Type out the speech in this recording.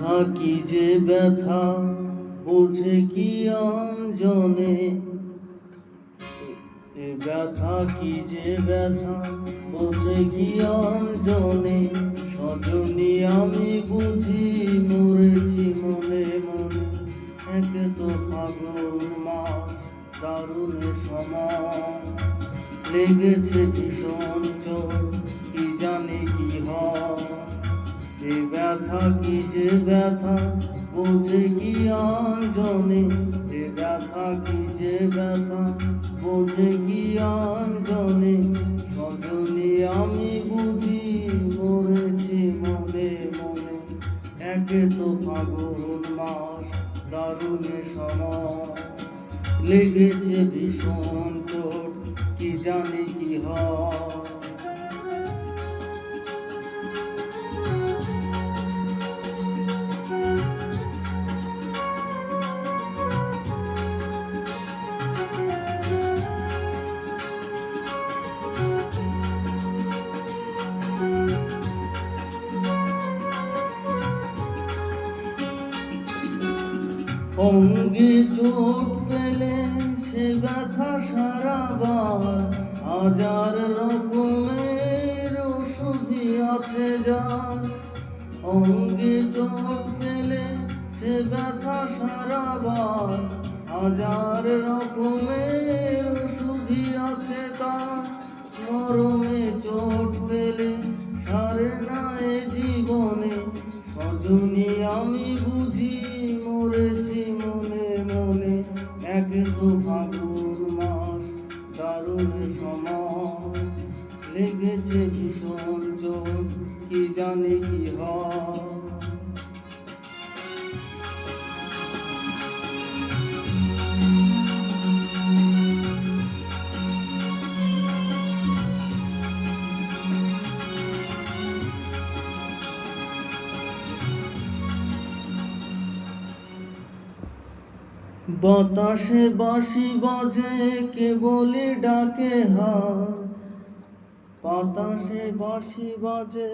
ব্যথা কি যে ব্যথা বোঝে কি আমজনে, এ ব্যথা কি যে ব্যথা বোঝে কি আমজনে, সজনী আমি বুঝি মরেছি মনে মনে। একে তো ফাগুন মাস দারুণ সময়, লেগেছে ভীষণ চোট কি জানি কি হয়। এ ব্যথা কি যে ব্যথা বোঝে কি আমজনে, এ ব্যথা কি যে ব্যথা বোঝে কি আমজনে, সজনী আমি বুঝি মরেছি মনে মনে। একে তো ফাগুন মাস দারুণ সময়, লেগেছে ভীষণ চোট কি জানি কি হয়। অঙ্গে চোট পেলে সে ব্যথা সারাবার, হাজার রকমের ওষুধই আছে যার। অঙ্গে চোট পেলে সে ব্যথা সারাবার, হাজার রকমের ওষুধই আছে তার। মরমে চোট পেলে সারে না এ জীবনে, সজনী আমি বুঝি মরেছি মনে মনে। একে তো ফাগুন মাস দারুণ সময়, লেগেছে ভীষণ চোট কি জানি কি হয়। বাতাসে বাঁশি বাজে কেবলি ডাকে হায়, বাতাসে বাঁশি বাজে